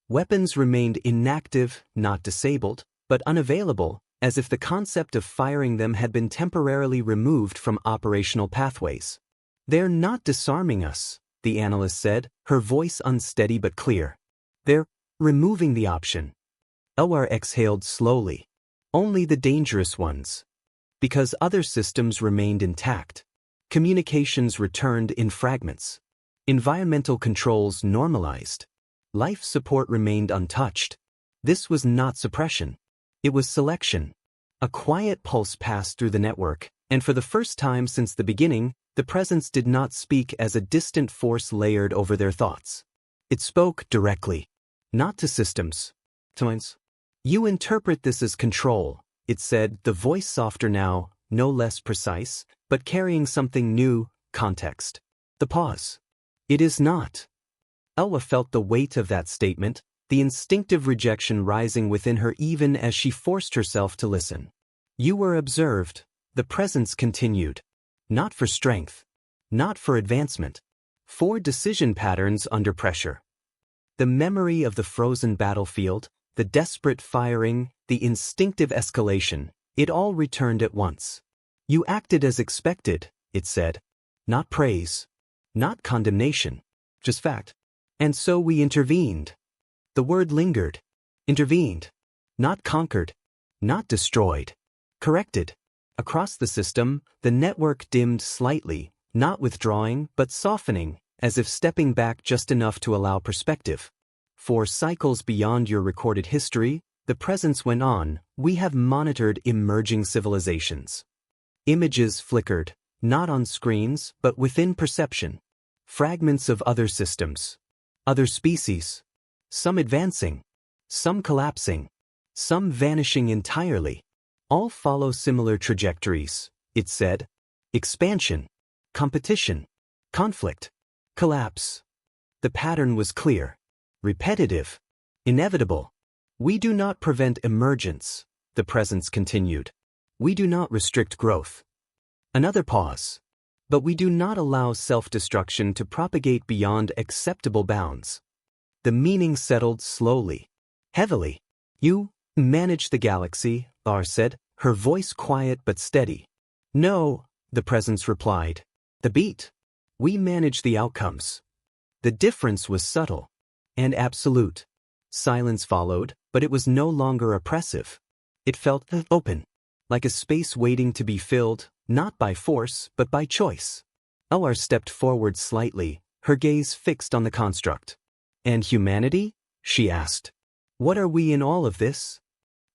Weapons remained inactive, not disabled, but unavailable, as if the concept of firing them had been temporarily removed from operational pathways. They're not disarming us, the analyst said, her voice unsteady but clear. They're removing the option. Elwar exhaled slowly. Only the dangerous ones. Because other systems remained intact. Communications returned in fragments. Environmental controls normalized. Life support remained untouched. This was not suppression. It was selection. A quiet pulse passed through the network, and for the first time since the beginning, the presence did not speak as a distant force layered over their thoughts. It spoke directly. Not to systems. To minds. You interpret this as control, it said, the voice softer now, no less precise, but carrying something new, context. The pause. It is not. Elwa felt the weight of that statement, the instinctive rejection rising within her even as she forced herself to listen. You were observed, the presence continued. Not for strength. Not for advancement. For decision patterns under pressure. The memory of the frozen battlefield, the desperate firing, the instinctive escalation, it all returned at once. You acted as expected, it said. Not praise. Not condemnation. Just fact. And so we intervened. The word lingered. Intervened. Not conquered. Not destroyed. Corrected. Across the system, the network dimmed slightly, not withdrawing but softening, as if stepping back just enough to allow perspective. For cycles beyond your recorded history, the presence went on, we have monitored emerging civilizations. Images flickered, not on screens but within perception. Fragments of other systems. Other species. Some advancing. Some collapsing. Some vanishing entirely. All follow similar trajectories, it said. Expansion. Competition. Conflict. Collapse. The pattern was clear. Repetitive. Inevitable. We do not prevent emergence, the presence continued. We do not restrict growth. Another pause. But we do not allow self-destruction to propagate beyond acceptable bounds. The meaning settled slowly. Heavily. You manage the galaxy, Ar said, her voice quiet but steady. No, the presence replied. The beat. We manage the outcomes. The difference was subtle. And absolute. Silence followed, but it was no longer oppressive. It felt open. Like a space waiting to be filled, not by force, but by choice. Elwar stepped forward slightly, her gaze fixed on the construct. And humanity? She asked. What are we in all of this?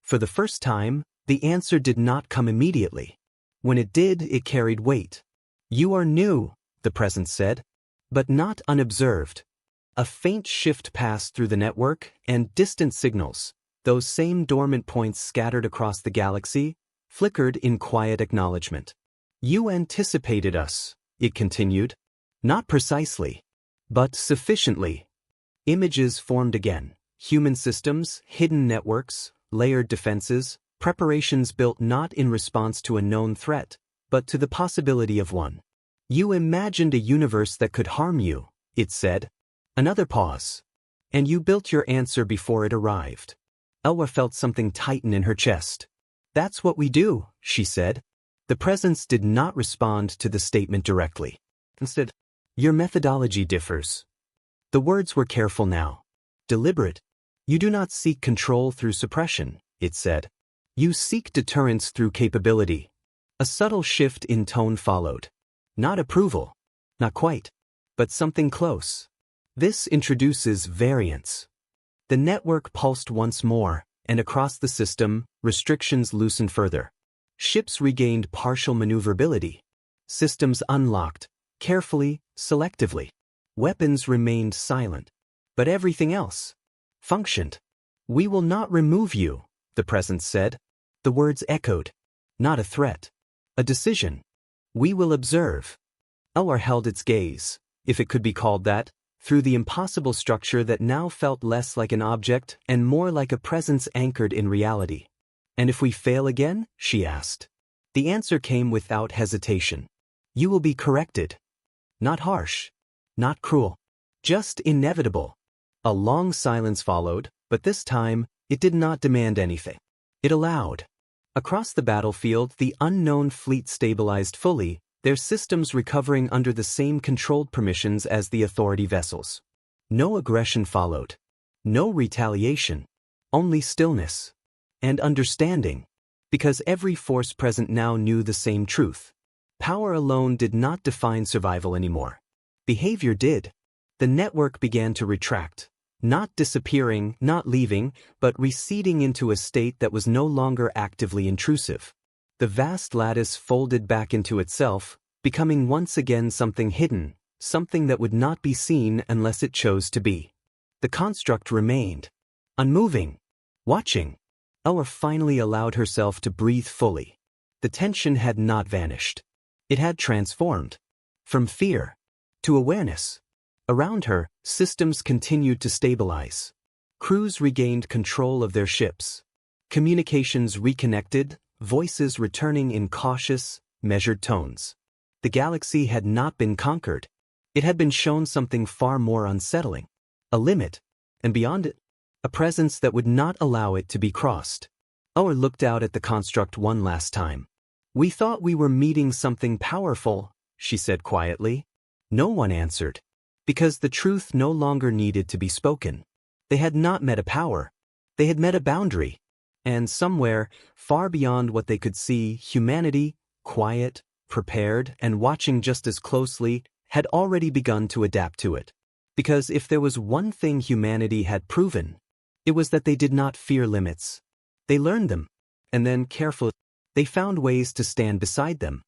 For the first time, the answer did not come immediately. When it did, it carried weight. You are new, the presence said. But not unobserved. A faint shift passed through the network, and distant signals, those same dormant points scattered across the galaxy, flickered in quiet acknowledgement. You anticipated us, it continued. Not precisely, but sufficiently. Images formed again. Human systems, hidden networks, layered defenses, preparations built not in response to a known threat, but to the possibility of one. You imagined a universe that could harm you, it said. Another pause. And you built your answer before it arrived. Elwa felt something tighten in her chest. That's what we do, she said. The presence did not respond to the statement directly. Instead, your methodology differs. The words were careful now. Deliberate. You do not seek control through suppression, it said. You seek deterrence through capability. A subtle shift in tone followed. Not approval. Not quite. But something close. This introduces variance. The network pulsed once more, and across the system, restrictions loosened further. Ships regained partial maneuverability. Systems unlocked, carefully, selectively. Weapons remained silent. But everything else functioned. We will not remove you, the presence said. The words echoed. Not a threat. A decision. We will observe. Elwar held its gaze, if it could be called that, through the impossible structure that now felt less like an object and more like a presence anchored in reality. And if we fail again? She asked. The answer came without hesitation. You will be corrected. Not harsh. Not cruel. Just inevitable. A long silence followed, but this time, it did not demand anything. It allowed. Across the battlefield, the unknown fleet stabilized fully, their systems recovering under the same controlled permissions as the Authority vessels. No aggression followed. No retaliation. Only stillness. And understanding. Because every force present now knew the same truth. Power alone did not define survival anymore. Behavior did. The network began to retract. Not disappearing, not leaving, but receding into a state that was no longer actively intrusive. The vast lattice folded back into itself, becoming once again something hidden, something that would not be seen unless it chose to be. The construct remained. Unmoving. Watching. Ella finally allowed herself to breathe fully. The tension had not vanished. It had transformed. From fear to awareness. Around her, systems continued to stabilize. Crews regained control of their ships. Communications reconnected, voices returning in cautious, measured tones. The galaxy had not been conquered. It had been shown something far more unsettling. A limit, and beyond it, a presence that would not allow it to be crossed. Oer looked out at the construct one last time. "We thought we were meeting something powerful," she said quietly. No one answered. Because the truth no longer needed to be spoken. They had not met a power. They had met a boundary. And somewhere, far beyond what they could see, humanity, quiet, prepared, and watching just as closely, had already begun to adapt to it. Because if there was one thing humanity had proven, it was that they did not fear limits. They learned them, and then carefully, they found ways to stand beside them.